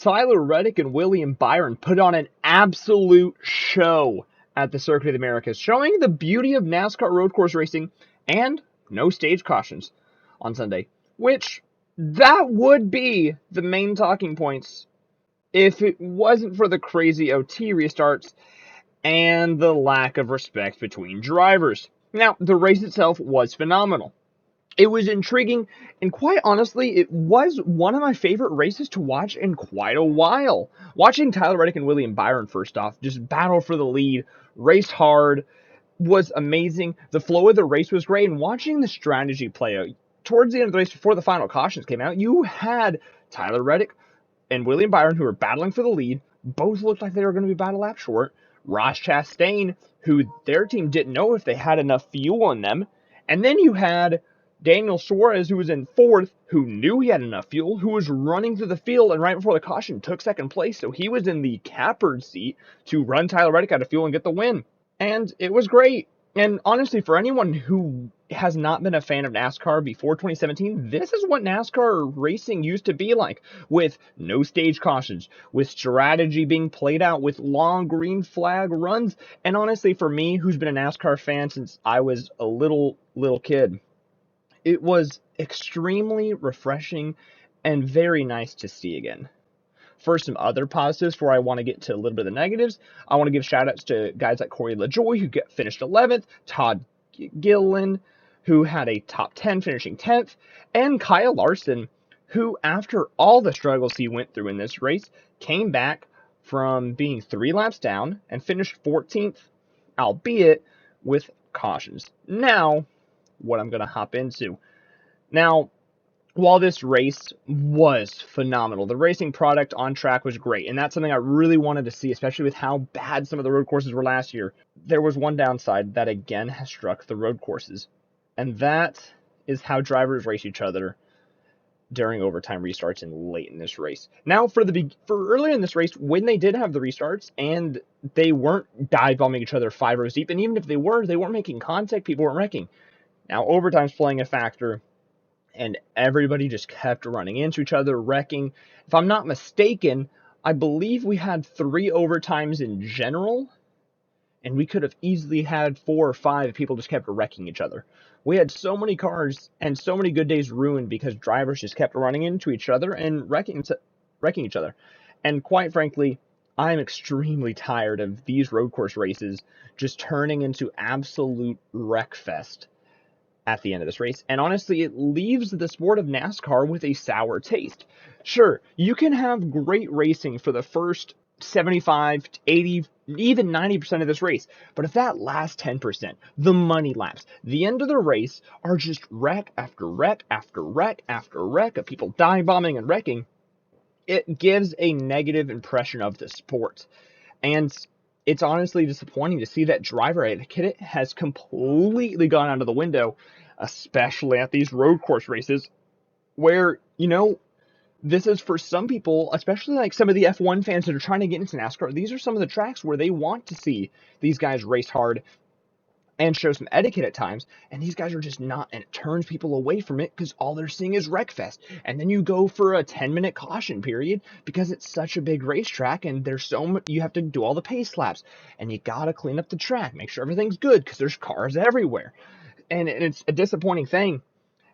Tyler Reddick and William Byron put on an absolute show at the Circuit of the Americas, showing the beauty of NASCAR road course racing and no stage cautions on Sunday, which that would be the main talking points if it wasn't for the crazy OT restarts and the lack of respect between drivers. Now, the race itself was phenomenal. It was intriguing, and quite honestly, it was one of my favorite races to watch in quite a while. Watching Tyler Reddick and William Byron, first off, just battle for the lead, race hard, was amazing. The flow of the race was great, and watching the strategy play out towards the end of the race before the final cautions came out, you had Tyler Reddick and William Byron, who were battling for the lead. Both looked like they were going to be about a lap short. Ross Chastain, who their team didn't know if they had enough fuel on them. And then you had Daniel Suarez, who was in fourth, who knew he had enough fuel, who was running through the field, and right before the caution took second place. So he was in the cappered seat to run Tyler Reddick out of fuel and get the win. And it was great. And honestly, for anyone who has not been a fan of NASCAR before 2017, this is what NASCAR racing used to be like, with no stage cautions, with strategy being played out, with long green flag runs. And honestly, for me, who's been a NASCAR fan since I was a little kid, it was extremely refreshing and very nice to see again. For some other positives, before I want to get to a little bit of the negatives, I want to give shout-outs to guys like Corey LaJoie, who finished 11th, Todd Gilliland, who had a top 10, finishing 10th, and Kyle Larson, who, after all the struggles he went through in this race, came back from being 3 laps down and finished 14th, albeit with cautions. Now, what I'm going to hop into. Now, while this race was phenomenal, the racing product on track was great, and that's something I really wanted to see, especially with how bad some of the road courses were last year. There was one downside that again has struck the road courses, and that is how drivers race each other during overtime restarts and late in this race. Now, for earlier in this race, when they did have the restarts and they weren't dive bombing each other 5 rows deep, and even if they weren't making contact, people weren't wrecking. Now, overtime's playing a factor, and everybody just kept running into each other, wrecking. If I'm not mistaken, I believe we had 3 overtimes in general, and we could have easily had 4 or 5 if people just kept wrecking each other. We had so many cars and so many good days ruined because drivers just kept running into each other and wrecking each other. And quite frankly, I'm extremely tired of these road course races just turning into absolute wreck fest at the end of this race. And honestly, it leaves the sport of NASCAR with a sour taste. Sure, you can have great racing for the first 75 to 80, even 90% of this race. But if that last 10%, the money laps, the end of the race are just wreck after wreck after wreck after wreck of people dive bombing and wrecking, it gives a negative impression of the sport. And it's honestly disappointing to see that driver etiquette has completely gone out of the window, especially at these road course races where, this is for some people, especially like some of the F1 fans that are trying to get into NASCAR. These are some of the tracks where they want to see these guys race hard and show some etiquette at times, and these guys are just not, and it turns people away from it because all they're seeing is wreckfest. And then you go for a 10-minute caution period because it's such a big racetrack, and there's so much, you have to do all the pace laps, and you gotta clean up the track, make sure everything's good because there's cars everywhere, and it's a disappointing thing.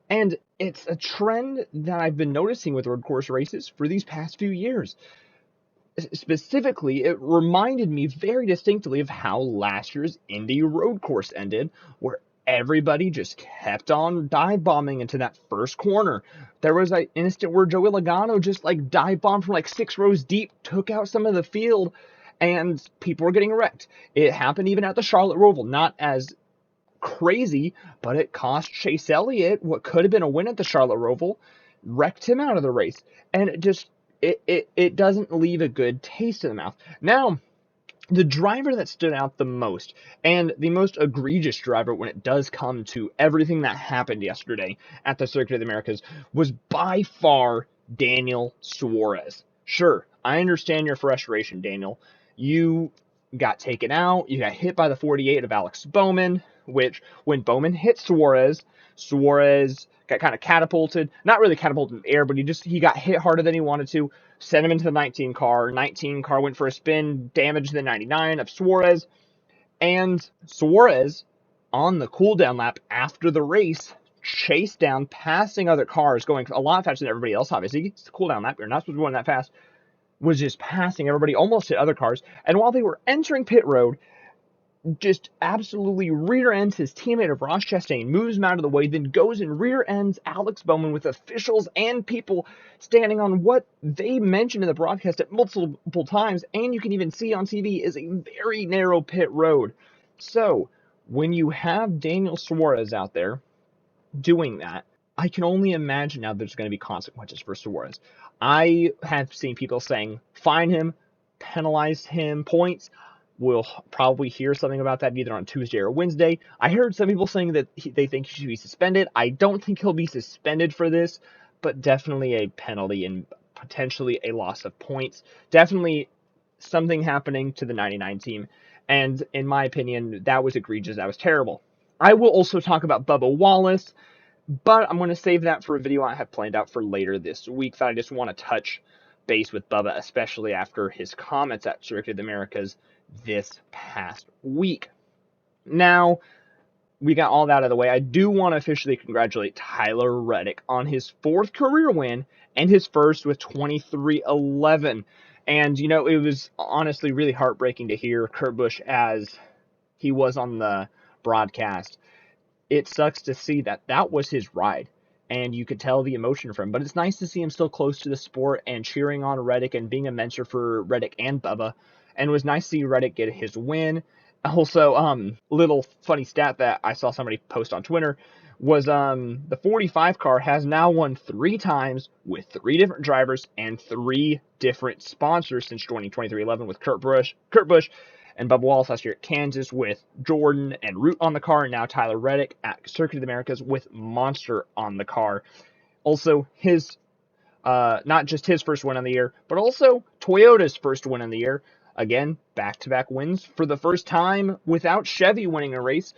And it's a trend that I've been noticing with road course races for these past few years. Specifically, it reminded me very distinctly of how last year's Indy road course ended, where everybody just kept on dive bombing into that first corner. There was an instant where Joey Logano just dive bombed from 6 rows deep, took out some of the field, and people were getting wrecked. It happened even at the Charlotte Roval, not as crazy, but it cost Chase Elliott what could have been a win at the Charlotte Roval, wrecked him out of the race, and it doesn't leave a good taste in the mouth. Now, the driver that stood out the most, and the most egregious driver when it does come to everything that happened yesterday at the Circuit of the Americas, was by far Daniel Suarez. Sure, I understand your frustration, Daniel. You got taken out. You got hit by the 48 of Alex Bowman, which when Bowman hit Suarez got kind of catapulted. Not really catapulted in the air, but he got hit harder than he wanted to. Sent him into the 19 car. 19 car went for a spin, damaged the 99 of Suarez. And Suarez, on the cooldown lap after the race, chased down, passing other cars, going a lot faster than everybody else, obviously. It's the cooldown lap. You're not supposed to be going that fast. Was just passing everybody, almost hit other cars. And while they were entering pit road, just absolutely rear ends his teammate of Ross Chastain, moves him out of the way, then goes and rear ends Alex Bowman with officials and people standing on what they mentioned in the broadcast at multiple times, and you can even see on TV, is a very narrow pit road. So, when you have Daniel Suarez out there doing that, I can only imagine now there's going to be consequences for Suarez. I have seen people saying, fine him, penalize him, points. We'll probably hear something about that either on Tuesday or Wednesday. I heard some people saying that they think he should be suspended. I don't think he'll be suspended for this, but definitely a penalty and potentially a loss of points. Definitely something happening to the 99 team. And in my opinion, that was egregious. That was terrible. I will also talk about Bubba Wallace, but I'm going to save that for a video I have planned out for later this week that I just want to touch base with Bubba, especially after his comments at Circuit of the Americas this past week. Now, we got all that out of the way. I do want to officially congratulate Tyler Reddick on his 4th career win and his first with 23:11. And, you know, it was honestly really heartbreaking to hear Kurt Busch as he was on the broadcast. It sucks to see that was his ride, and you could tell the emotion from him. But it's nice to see him still close to the sport and cheering on Reddick and being a mentor for Reddick and Bubba. And it was nice to see Reddick get his win. Also, little funny stat that I saw somebody post on Twitter was the 45 car has now won 3 times with 3 different drivers and 3 different sponsors since joining 23:11 with Kurt Busch, and Bubba Wallace last year at Kansas with Jordan and Root on the car, and now Tyler Reddick at Circuit of the Americas with Monster on the car. Also, his not just his first win on the year, but also Toyota's first win on the year. Again, back-to-back wins for the first time without Chevy winning a race.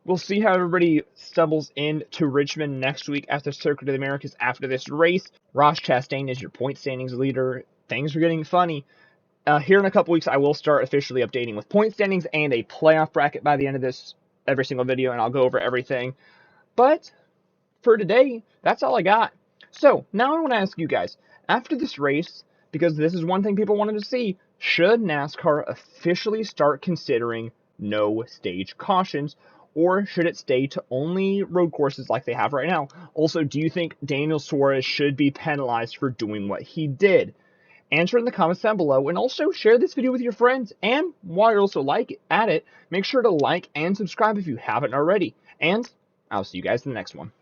We'll see how everybody stumbles into Richmond next week after Circuit of the Americas after this race. Ross Chastain is your point standings leader. Things are getting funny. Here in a couple weeks, I will start officially updating with point standings and a playoff bracket by the end of this every single video, and I'll go over everything. But for today, that's all I got. So now I want to ask you guys, after this race, because this is one thing people wanted to see, should NASCAR officially start considering no stage cautions, or should it stay to only road courses like they have right now? Also, do you think Daniel Suarez should be penalized for doing what he did? Answer in the comments down below, and also share this video with your friends. And while you're also at it, make sure to like and subscribe if you haven't already. And I'll see you guys in the next one.